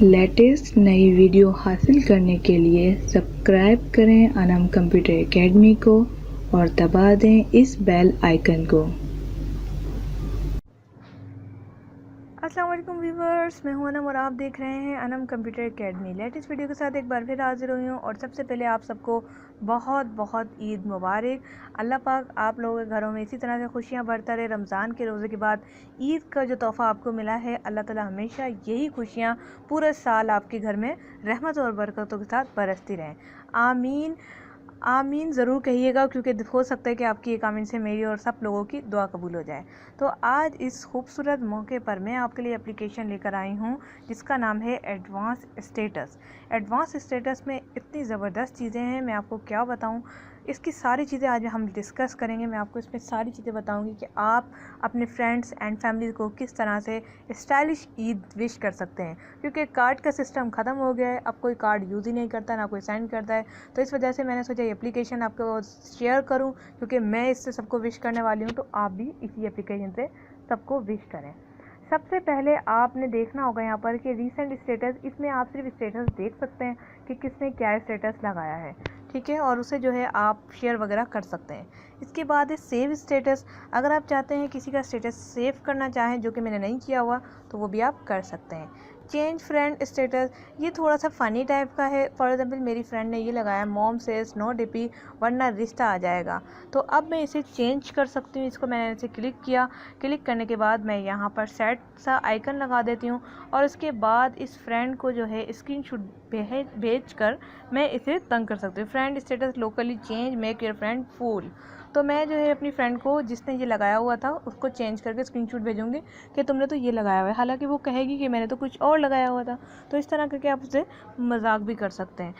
Latest नई video हासिल करने के लिए सब्सक्राइब करें अनम कंप्यूटर एकेडमी को और दबा दें इस बेल आइकन को। अस्सलाम वालेकुम व्यूवर्स, मैं हूं अनम और आप देख रहे हैं Anam computer academy. Latest video के साथ एक बार फिर हाजिर हुई हूं और सबसे पहले आप सबको बहुत बहुत ईद मुबारक। अल्लाह पाक आप लोगों के घरों में इसी तरह से खुशियां भरता रहे। रमज़ान के रोज़े के बाद ईद का जो तोहफ़ा आपको मिला है, अल्लाह ताला हमेशा यही खुशियां पूरे साल आपके घर में रहमत और बरकतों के साथ बरसती रहें। आमीन आमीन ज़रूर कहिएगा, क्योंकि हो सकता है कि आपकी एक आमीन से मेरी और सब लोगों की दुआ कबूल हो जाए। तो आज इस खूबसूरत मौके पर मैं आपके लिए एप्लीकेशन लेकर आई हूँ जिसका नाम है एडवांस स्टेटस। एडवांस स्टेटस में इतनी ज़बरदस्त चीज़ें हैं, मैं आपको क्या बताऊँ। इसकी सारी चीज़ें आज हम डिस्कस करेंगे। मैं आपको इसमें सारी चीज़ें बताऊंगी कि आप अपने फ्रेंड्स एंड फैमिली को किस तरह से स्टाइलिश ईद विश कर सकते हैं, क्योंकि कार्ड का सिस्टम ख़त्म हो गया है। अब कोई कार्ड यूज़ ही नहीं करता, ना कोई सेंड करता है। तो इस वजह से मैंने सोचा ये एप्लीकेशन आपको शेयर करूं, क्योंकि मैं इससे सबको विश करने वाली हूं, तो आप भी इसी एप्लीकेशन से सबको विश करें। सबसे पहले आपने देखना होगा यहाँ पर कि रीसेंट स्टेटस, इसमें आप सिर्फ स्टेटस देख सकते हैं कि किसने क्या स्टेटस लगाया है, ठीक है, और उसे जो है आप शेयर वगैरह कर सकते हैं। इसके बाद है सेव स्टेटस। अगर आप चाहते हैं किसी का स्टेटस सेव करना चाहें, जो कि मैंने नहीं किया हुआ, तो वो भी आप कर सकते हैं। चेंज फ्रेंड स्टेटस, ये थोड़ा सा फ़नी टाइप का है। फॉर एग्जांपल मेरी फ्रेंड ने ये लगाया, मॉम सेज नो डीपी वरना रिश्ता आ जाएगा। तो अब मैं इसे चेंज कर सकती हूँ। इसको मैंने इसे क्लिक किया, क्लिक करने के बाद मैं यहाँ पर सेट सा आइकन लगा देती हूँ और उसके बाद इस फ्रेंड को जो है स्क्रीनशॉट भेज कर मैं इसे तंग कर सकती हूँ। Friend status locally change make your friend fool. तो मैं जो है अपनी फ्रेंड को, जिसने ये लगाया हुआ था, उसको चेंज करके स्क्रीनशॉट भेजूंगी कि तुमने तो ये लगाया हुआ है, हालांकि वो कहेगी कि मैंने तो कुछ और लगाया हुआ था। तो इस तरह करके आप उससे मजाक भी कर सकते हैं।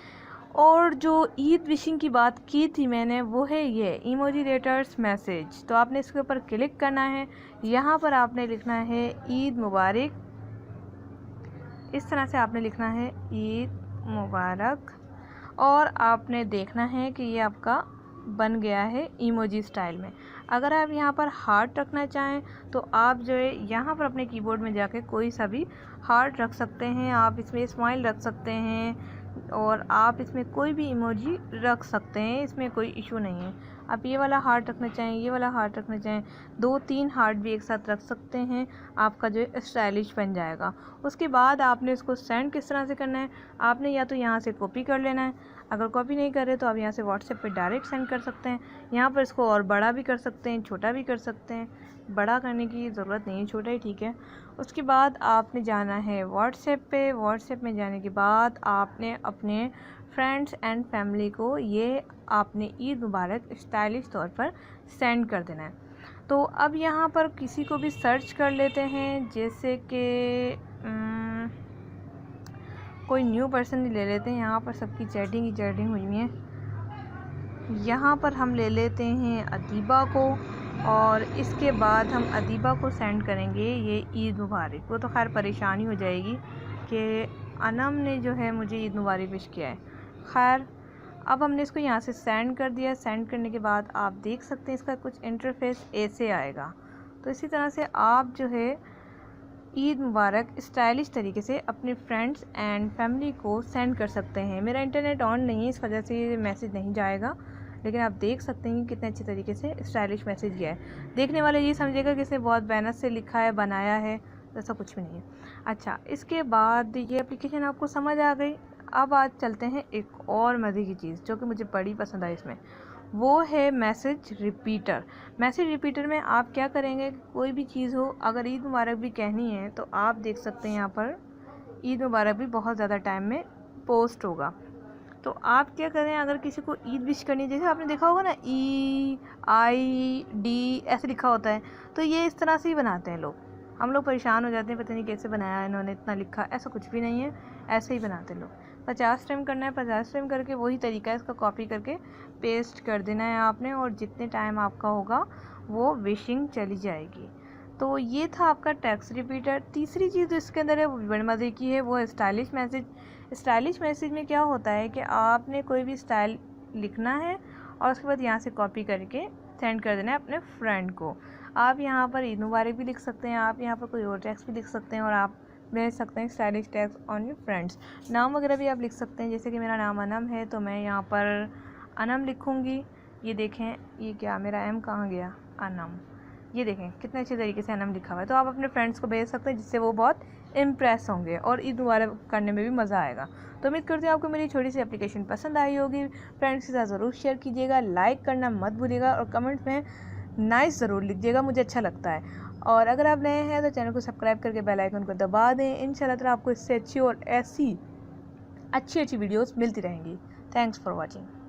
और जो ईद विशिंग की बात की थी मैंने, वो है ये इमोजी लेटर्स मैसेज। तो आपने इसके ऊपर क्लिक करना है। यहाँ पर आपने लिखना है ईद मुबारक। इस तरह से आपने लिखना है ईद मुबारक, और आपने देखना है कि ये आपका बन गया है इमोजी स्टाइल में। अगर आप यहाँ पर हार्ट रखना चाहें तो आप जो है यहाँ पर अपने कीबोर्ड में जाके कोई सा भी हार्ट रख सकते हैं। आप इसमें स्माइल रख सकते हैं और आप इसमें कोई भी इमोजी रख सकते हैं, इसमें कोई इशू नहीं है। आप ये वाला हार्ट रखना चाहें, ये वाला हार्ट रखना चाहें, 2-3 हार्ट भी एक साथ रख सकते हैं। आपका जो है स्टाइलिश बन जाएगा। उसके बाद आपने इसको सेंड किस तरह से करना है, आपने या तो यहाँ से कॉपी कर लेना है। अगर कॉपी नहीं कर रहे तो आप यहाँ से व्हाट्सएप पे डायरेक्ट सेंड कर सकते हैं। यहाँ पर इसको और बड़ा भी कर सकते हैं, छोटा भी कर सकते हैं। बड़ा करने की ज़रूरत नहीं है, छोटा ही ठीक है। उसके बाद आपने जाना है व्हाट्सएप पे। व्हाट्सएप में जाने के बाद आपने अपने फ्रेंड्स एंड फैमिली को ये आपने ईद मुबारक स्टाइलिश तौर पर सेंड कर देना है। तो अब यहाँ पर किसी को भी सर्च कर लेते हैं, जैसे कि कोई न्यू पर्सन ले लेते हैं। यहाँ पर सबकी चैटिंग ही चैटिंग हुई है। यहाँ पर हम ले लेते हैं अदीबा को, और इसके बाद हम अदीबा को सेंड करेंगे ये ईद मुबारक। वो तो खैर परेशानी हो जाएगी कि अनम ने जो है मुझे ईद मुबारक विश किया है। खैर, अब हमने इसको यहाँ से सेंड कर दिया। सेंड करने के बाद आप देख सकते हैं इसका कुछ इंटरफेस ऐसे आएगा। तो इसी तरह से आप जो है ईद मुबारक स्टाइलिश तरीके से अपने फ्रेंड्स एंड फैमिली को सेंड कर सकते हैं। मेरा इंटरनेट ऑन नहीं है, इस वजह से ये मैसेज नहीं जाएगा, लेकिन आप देख सकते हैं कि कितने अच्छे तरीके से स्टाइलिश मैसेज गया है। देखने वाले ये समझेगा कि इसने बहुत मेहनत से लिखा है, बनाया है, ऐसा कुछ भी नहीं है। अच्छा, इसके बाद ये एप्लीकेशन आपको समझ आ गई। अब आज चलते हैं एक और मज़े की चीज़ जो कि मुझे बड़ी पसंद आई इसमें, वो है मैसेज रिपीटर। मैसेज रिपीटर में आप क्या करेंगे, कोई भी चीज़ हो, अगर ईद मुबारक भी कहनी है तो आप देख सकते हैं यहाँ पर ईद मुबारक भी बहुत ज़्यादा टाइम में पोस्ट होगा। तो आप क्या करें, अगर किसी को ईद विश करनी है, जैसे आपने देखा होगा ना EID ऐसे लिखा होता है, तो ये इस तरह से ही बनाते हैं लोग। हम लोग परेशान हो जाते हैं, पता नहीं कैसे बनाया इन्होंने, इतना लिखा। ऐसा कुछ भी नहीं है, ऐसे ही बनाते लोग। 50 टाइम करना है, 50 टाइम करके वही तरीका है, इसका कॉपी करके पेस्ट कर देना है आपने, और जितने टाइम आपका होगा वो विशिंग चली जाएगी। तो ये था आपका टेक्स्ट रिपीटर। तीसरी चीज़ जो इसके अंदर है वो बड़ी मज़े की है, वो है स्टाइलिश मैसेज। स्टाइलिश मैसेज में क्या होता है कि आपने कोई भी स्टाइल लिखना है और उसके बाद यहाँ से कॉपी करके सेंड कर देना है अपने फ्रेंड को। आप यहाँ पर ईद मुबारक भी लिख सकते हैं, आप यहाँ पर कोई और टेक्स्ट भी लिख सकते हैं, और आप भेज सकते हैं stylish tags on your friends. नाम वगैरह भी आप लिख सकते हैं, जैसे कि मेरा नाम अनम है तो मैं यहाँ पर अनम लिखूँगी। ये देखें, ये क्या मेरा एम कहाँ गया, अनम, ये देखें कितने अच्छे तरीके से अनम लिखा हुआ है। तो आप अपने फ्रेंड्स को भेज सकते हैं, जिससे वो बहुत इम्प्रेस होंगे और ईद मुबारक करने में भी मज़ा आएगा। तो उम्मीद करती हूँ आपको मेरी छोटी सी एप्लीकेशन पसंद आई होगी। फ्रेंड्स के साथ ज़रूर शेयर कीजिएगा, लाइक करना मत भूलिएगा और कमेंट में नाइस ज़रूर लिखिएगा, मुझे अच्छा लगता है। और अगर आप नए हैं तो चैनल को सब्सक्राइब करके बेल आइकन को दबा दें। इंशाल्लाह ताला आपको इससे अच्छी और ऐसी अच्छी वीडियोस मिलती रहेंगी। Thanks for watching.